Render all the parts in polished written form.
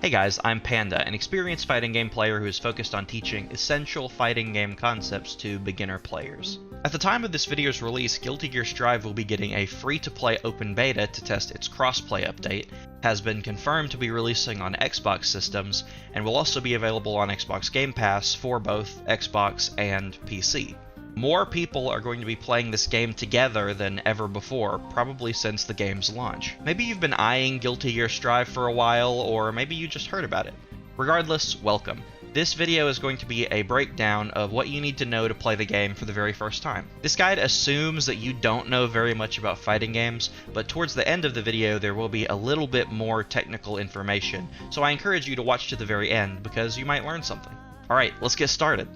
Hey guys, I'm Panda, an experienced fighting game player who is focused on teaching essential fighting game concepts to beginner players. At the time of this video's release, Guilty Gear Strive will be getting a free-to-play open beta to test its crossplay update, has been confirmed to be releasing on Xbox systems, and will also be available on Xbox Game Pass for both Xbox and PC. More people are going to be playing this game together than ever before, probably since the game's launch. Maybe you've been eyeing Guilty Gear Strive for a while, or maybe you just heard about it. Regardless, welcome. This video is going to be a breakdown of what you need to know to play the game for the very first time. This guide assumes that you don't know very much about fighting games, but towards the end of the video there will be a little bit more technical information, so I encourage you to watch to the very end because you might learn something. Alright, let's get started.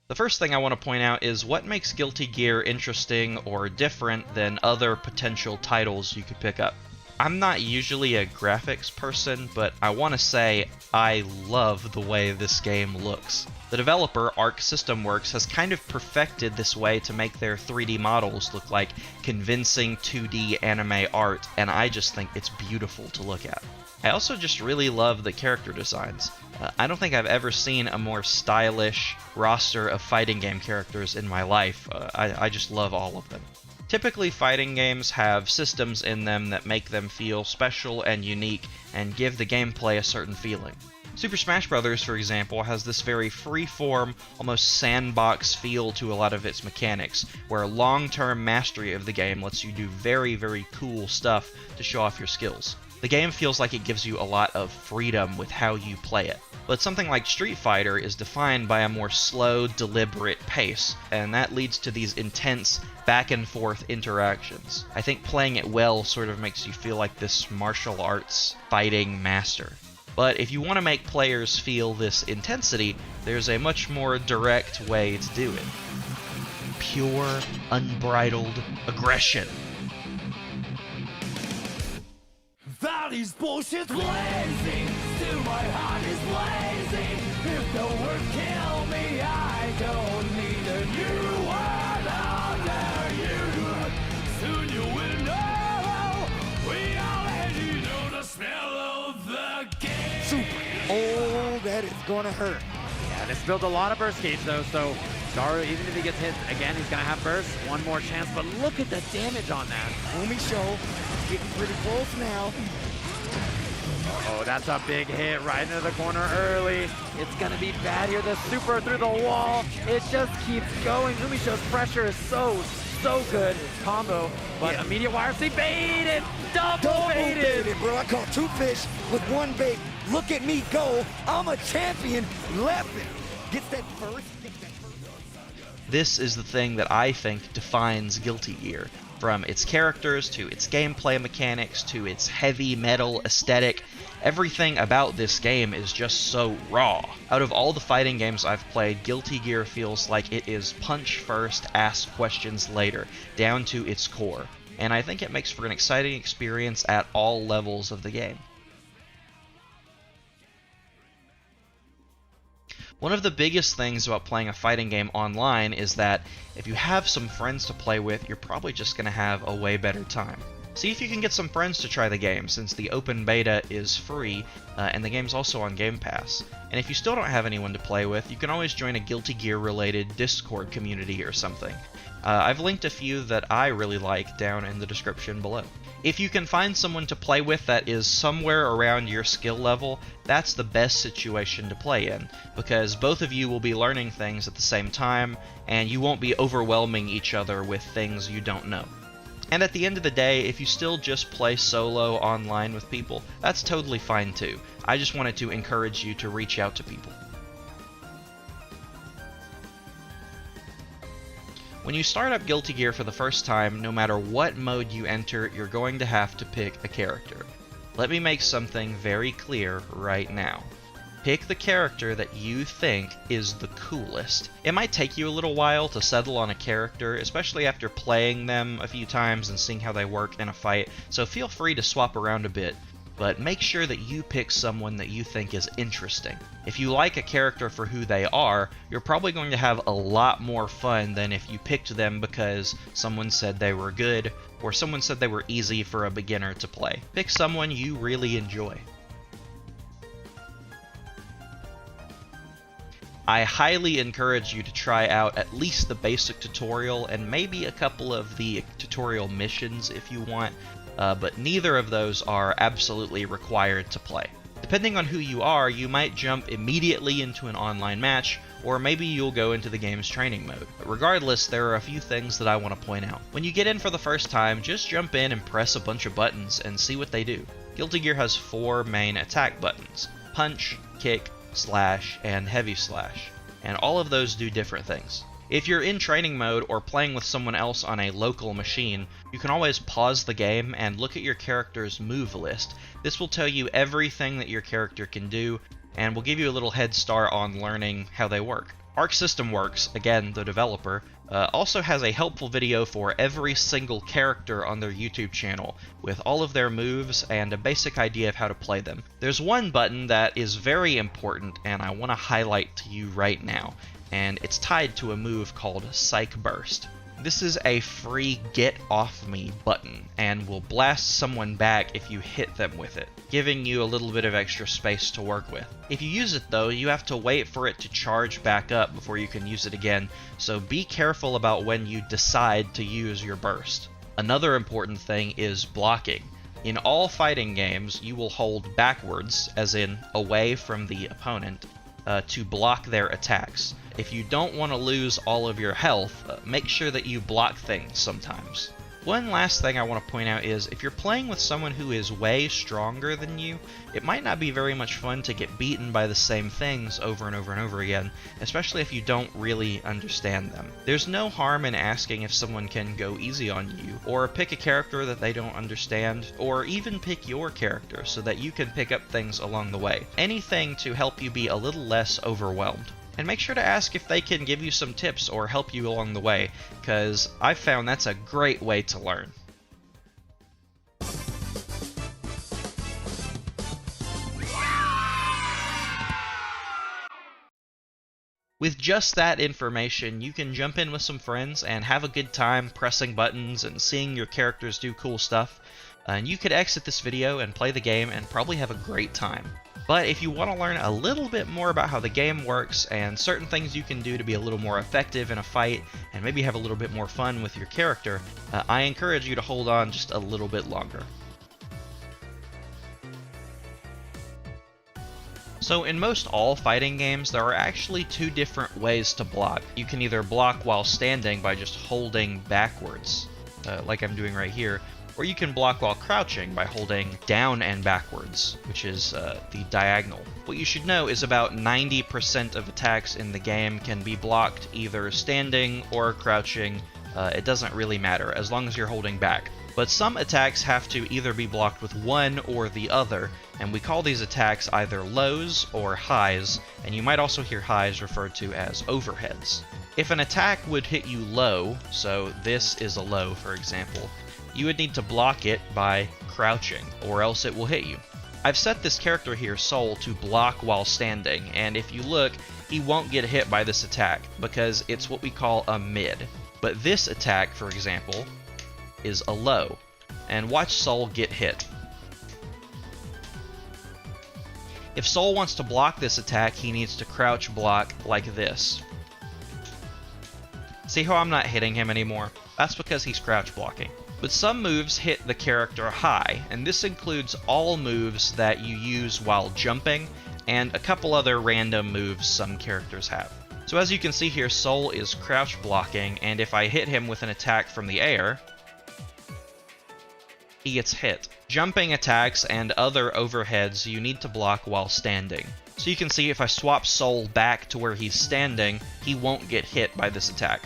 The first thing I want to point out is what makes Guilty Gear interesting or different than other potential titles you could pick up. I'm not usually a graphics person, but I want to say I love the way this game looks. The developer, Arc System Works, has kind of perfected this way to make their 3D models look like convincing 2D anime art, and I just think it's beautiful to look at. I also just really love the character designs. I don't think I've ever seen a more stylish roster of fighting game characters in my life. I just love all of them. Typically, fighting games have systems in them that make them feel special and unique and give the gameplay a certain feeling. Super Smash Bros., for example, has this very free-form, almost sandbox feel to a lot of its mechanics, where long-term mastery of the game lets you do very, very cool stuff to show off your skills. The game feels like it gives you a lot of freedom with how you play it. But something like Street Fighter is defined by a more slow, deliberate pace, and that leads to these intense back-and-forth interactions. I think playing it well sort of makes you feel like this martial arts fighting master. But if you want to make players feel this intensity, there's a much more direct way to do it. Pure, unbridled aggression. That is bullshit lazy, still my heart is lazy. If the word kill me, I don't need a new word under you. Soon you will know, we already know the smell of the game. Super. Oh, that is gonna hurt. Yeah, this builds a lot of burst gauge though, so Daru, even if he gets hit again, he's gonna have burst. One more chance, but look at the damage on that. Umi show. Getting pretty close now. Oh, that's a big hit right into the corner early. It's gonna be bad here. The super through the wall. It just keeps going. Umishow's pressure is so good. Combo, but immediate wire C baited. Double baited, bro. I caught two fish with one bait. Look at me go. I'm a champion. Left it. Gets that first. This is the thing that I think defines Guilty Gear. From its characters, to its gameplay mechanics, to its heavy metal aesthetic, everything about this game is just so raw. Out of all the fighting games I've played, Guilty Gear feels like it is punch first, ask questions later, down to its core. And I think it makes for an exciting experience at all levels of the game. One of the biggest things about playing a fighting game online is that if you have some friends to play with, you're probably just going to have a way better time. See if you can get some friends to try the game, since the open beta is free, and the game's also on Game Pass. And if you still don't have anyone to play with, you can always join a Guilty Gear related Discord community or something. I've linked a few that I really like down in the description below. If you can find someone to play with that is somewhere around your skill level, that's the best situation to play in, because both of you will be learning things at the same time, and you won't be overwhelming each other with things you don't know. And at the end of the day, if you still just play solo online with people, that's totally fine too. I just wanted to encourage you to reach out to people. When you start up Guilty Gear for the first time, no matter what mode you enter, you're going to have to pick a character. Let me make something very clear right now. Pick the character that you think is the coolest. It might take you a little while to settle on a character, especially after playing them a few times and seeing how they work in a fight, so feel free to swap around a bit. but make sure that you pick someone that you think is interesting. If you like a character for who they are, you're probably going to have a lot more fun than if you picked them because someone said they were good, or someone said they were easy for a beginner to play. Pick someone you really enjoy. I highly encourage you to try out at least the basic tutorial and maybe a couple of the tutorial missions if you want, but neither of those are absolutely required to play. Depending on who you are, you might jump immediately into an online match, or maybe you'll go into the game's training mode. But regardless, there are a few things that I want to point out. When you get in for the first time, just jump in and press a bunch of buttons and see what they do. Guilty Gear has 4 main attack buttons: punch, kick, slash, and heavy slash, and all of those do different things. If you're in training mode or playing with someone else on a local machine, you can always pause the game and look at your character's move list. This will tell you everything that your character can do, and will give you a little head start on learning how they work. Arc System Works, again the developer, also has a helpful video for every single character on their YouTube channel, with all of their moves and a basic idea of how to play them. There's one button that is very important and I want to highlight to you right now, and it's tied to a move called Psych Burst. This is a free Get Off Me button, and will blast someone back if you hit them with it, giving you a little bit of extra space to work with. If you use it though, you have to wait for it to charge back up before you can use it again, so be careful about when you decide to use your burst. Another important thing is blocking. In all fighting games, you will hold backwards, as in away from the opponent, to block their attacks. If you don't want to lose all of your health, make sure that you block things sometimes. One last thing I want to point out is, if you're playing with someone who is way stronger than you, it might not be very much fun to get beaten by the same things over and over and over again, especially if you don't really understand them. There's no harm in asking if someone can go easy on you, or pick a character that they don't understand, or even pick your character so that you can pick up things along the way. Anything to help you be a little less overwhelmed. And make sure to ask if they can give you some tips or help you along the way, because I've found that's a great way to learn. With just that information, you can jump in with some friends and have a good time pressing buttons and seeing your characters do cool stuff. And you could exit this video and play the game and probably have a great time. But if you want to learn a little bit more about how the game works and certain things you can do to be a little more effective in a fight and maybe have a little bit more fun with your character, I encourage you to hold on just a little bit longer. So in most all fighting games, there are actually 2 different ways to block. You can either block while standing by just holding backwards, like I'm doing right here, or you can block while crouching by holding down and backwards, which is the diagonal. What you should know is about 90% of attacks in the game can be blocked either standing or crouching. It doesn't really matter, as long as you're holding back. But some attacks have to either be blocked with one or the other, and we call these attacks either lows or highs, and you might also hear highs referred to as overheads. If an attack would hit you low, so this is a low for example, you would need to block it by crouching, or else it will hit you. I've set this character here, Soul, to block while standing, and if you look, he won't get hit by this attack, because it's what we call a mid. But this attack, for example, is a low, and watch Soul get hit. If Soul wants to block this attack, he needs to crouch block like this. See how I'm not hitting him anymore? That's because he's crouch blocking. But some moves hit the character high, and this includes all moves that you use while jumping, and a couple other random moves some characters have. So as you can see here, Soul is crouch blocking, and if I hit him with an attack from the air, he gets hit. Jumping attacks and other overheads you need to block while standing. So you can see if I swap Soul back to where he's standing, he won't get hit by this attack.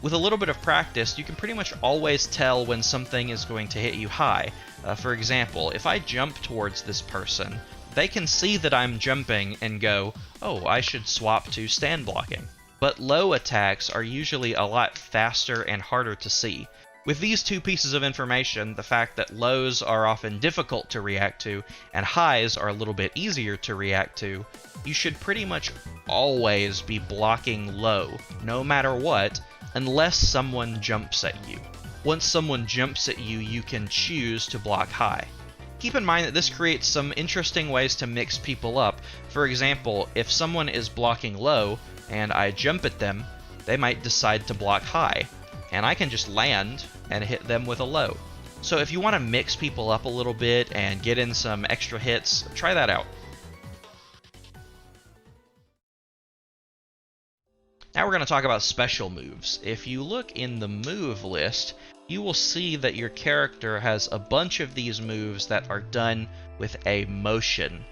With a little bit of practice, you can pretty much always tell when something is going to hit you high. For example, if I jump towards this person, they can see that I'm jumping and go, oh, I should swap to stand blocking. But low attacks are usually a lot faster and harder to see. With these two pieces of information, the fact that lows are often difficult to react to and highs are a little bit easier to react to, you should pretty much always be blocking low, no matter what, unless someone jumps at you. Once someone jumps at you, you can choose to block high. Keep in mind that this creates some interesting ways to mix people up. For example, if someone is blocking low and I jump at them, they might decide to block high, and I can just land and hit them with a low. So if you want to mix people up a little bit and get in some extra hits, try that out. Now we're going to talk about special moves. If you look in the move list, you will see that your character has a bunch of these moves that are done with a motion.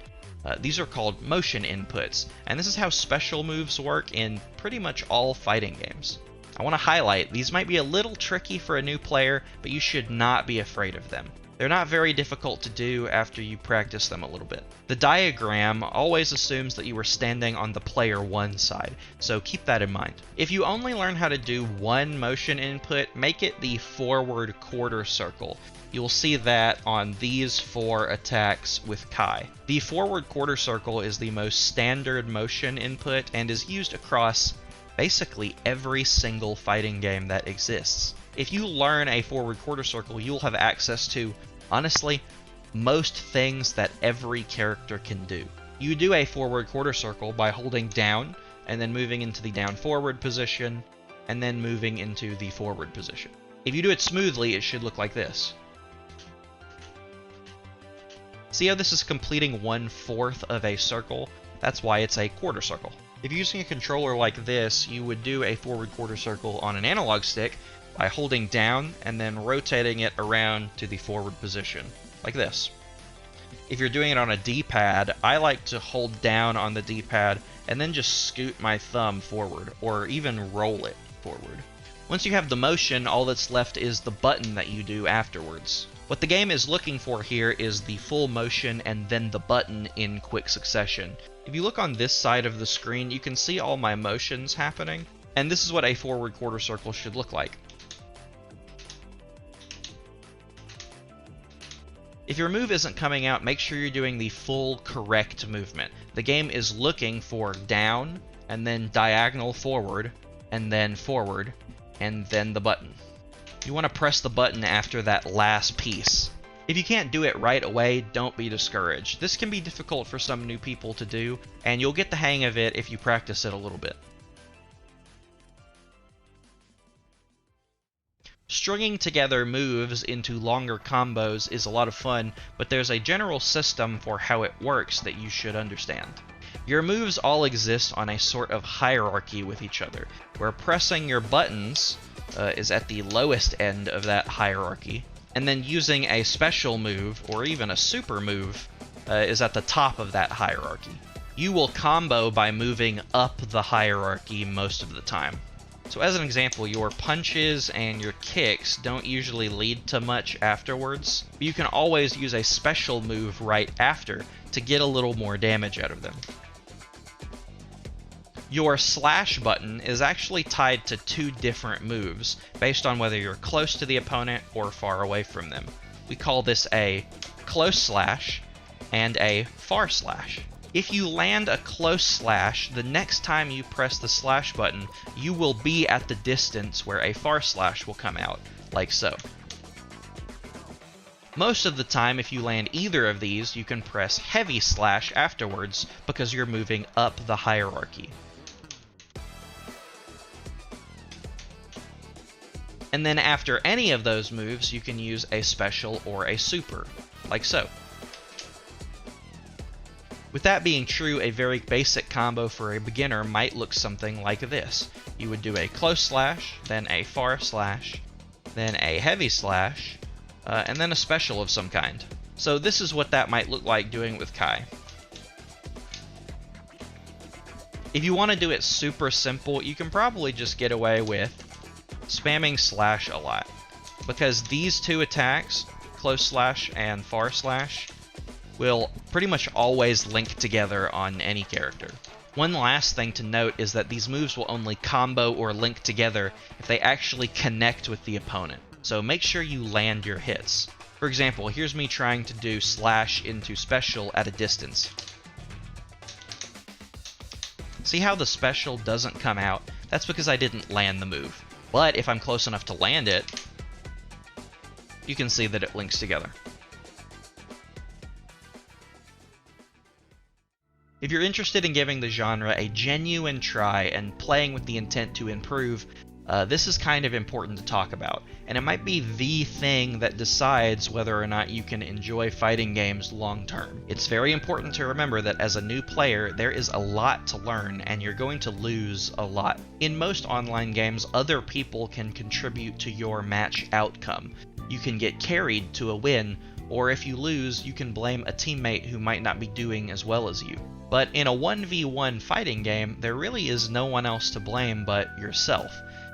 These are called motion inputs, and this is how special moves work in pretty much all fighting games. I want to highlight, these might be a little tricky for a new player, but you should not be afraid of them. They're not very difficult to do after you practice them a little bit. The diagram always assumes that you are standing on the player 1 side, so keep that in mind. If you only learn how to do one motion input, make it the forward quarter circle. You'll see that on these 4 attacks with Kai. The forward quarter circle is the most standard motion input and is used across basically every single fighting game that exists. If you learn a forward quarter circle, you'll have access to, honestly, most things that every character can do. You do a forward quarter circle by holding down and then moving into the down forward position and then moving into the forward position. If you do it smoothly, it should look like this. See how this is completing 1/4 of a circle? That's why it's a quarter circle. If you're using a controller like this, you would do a forward quarter circle on an analog stick by holding down and then rotating it around to the forward position, like this. If you're doing it on a D-pad, I like to hold down on the D-pad and then just scoot my thumb forward, or even roll it forward. Once you have the motion, all that's left is the button that you do afterwards. What the game is looking for here is the full motion and then the button in quick succession. If you look on this side of the screen, you can see all my motions happening, and this is what a forward quarter circle should look like. If your move isn't coming out, make sure you're doing the full correct movement. The game is looking for down, and then diagonal forward, and then the button. You want to press the button after that last piece. If you can't do it right away, don't be discouraged. This can be difficult for some new people to do, and you'll get the hang of it if you practice it a little bit. Stringing together moves into longer combos is a lot of fun, but there's a general system for how it works that you should understand. Your moves all exist on a sort of hierarchy with each other, where pressing your buttons is at the lowest end of that hierarchy, and then using a special move, or even a super move, is at the top of that hierarchy. You will combo by moving up the hierarchy most of the time. So as an example, your punches and your kicks don't usually lead to much afterwards, but you can always use a special move right after to get a little more damage out of them. Your slash button is actually tied to 2 different moves, based on whether you're close to the opponent or far away from them. We call this a close slash and a far slash. If you land a close slash, the next time you press the slash button, you will be at the distance where a far slash will come out, like so. Most of the time, if you land either of these, you can press heavy slash afterwards because you're moving up the hierarchy. And then after any of those moves, you can use a special or a super, like so. With that being true, a very basic combo for a beginner might look something like this. You would do a close slash, then a far slash, then a heavy slash, and then a special of some kind. So this is what that might look like doing it with Kai. If you want to do it super simple, you can probably just get away with spamming slash a lot, because these 2 attacks, close slash and far slash, will pretty much always link together on any character. One last thing to note is that these moves will only combo or link together if they actually connect with the opponent. so make sure you land your hits. For example, here's me trying to do slash into special at a distance. See how the special doesn't come out? That's because I didn't land the move. But if I'm close enough to land it, you can see that it links together. If you're interested in giving the genre a genuine try and playing with the intent to improve, this is kind of important to talk about, and it might be the thing that decides whether or not you can enjoy fighting games long term. It's very important to remember that as a new player, there is a lot to learn, and you're going to lose a lot. In most online games, other people can contribute to your match outcome. You can get carried to a win, or if you lose, you can blame a teammate who might not be doing as well as you. But in a 1v1 fighting game, there really is no one else to blame but yourself.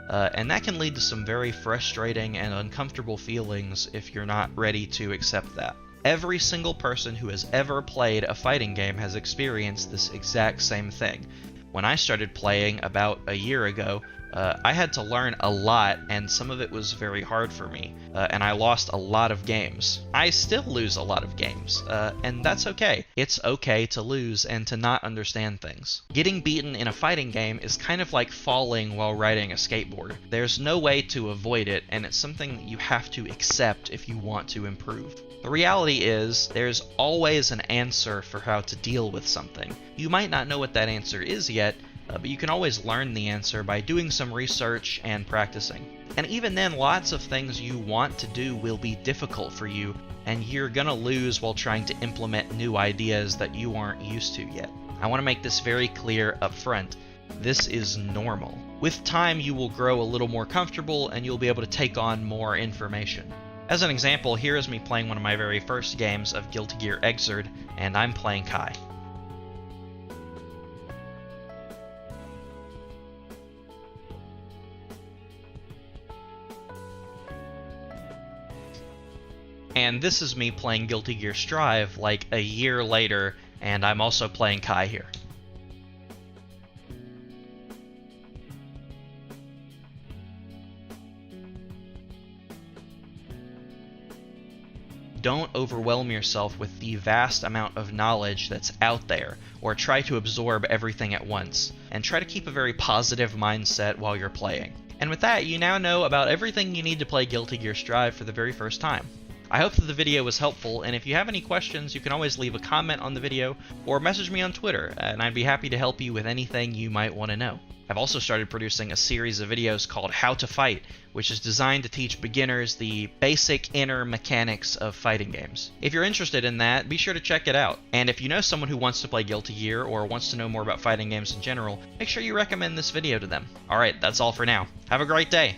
And that can lead to some very frustrating and uncomfortable feelings if you're not ready to accept that. Every single person who has ever played a fighting game has experienced this exact same thing. When I started playing about a year ago, I had to learn a lot, and some of it was very hard for me, and I lost a lot of games. I still lose a lot of games, and that's okay. It's okay to lose and to not understand things. Getting beaten in a fighting game is kind of like falling while riding a skateboard. There's no way to avoid it, and it's something that you have to accept if you want to improve. The reality is, there's always an answer for how to deal with something. You might not know what that answer is yet, but you can always learn the answer by doing some research and practicing. And even then, lots of things you want to do will be difficult for you, and you're gonna lose while trying to implement new ideas that you aren't used to yet. I want to make this very clear up front. This is normal. With time, you will grow a little more comfortable, and you'll be able to take on more information. As an example, here is me playing one of my very first games of Guilty Gear Xrd, and I'm playing Kai. And this is me playing Guilty Gear Strive like a year later, and I'm also playing Kai here. Don't overwhelm yourself with the vast amount of knowledge that's out there, or try to absorb everything at once, and try to keep a very positive mindset while you're playing. And with that, you now know about everything you need to play Guilty Gear Strive for the very first time. I hope that the video was helpful, and if you have any questions, you can always leave a comment on the video or message me on Twitter, and I'd be happy to help you with anything you might want to know. I've also started producing a series of videos called How to Fight, which is designed to teach beginners the basic inner mechanics of fighting games. If you're interested in that, be sure to check it out. And if you know someone who wants to play Guilty Gear or wants to know more about fighting games in general, make sure you recommend this video to them. Alright, that's all for now. Have a great day!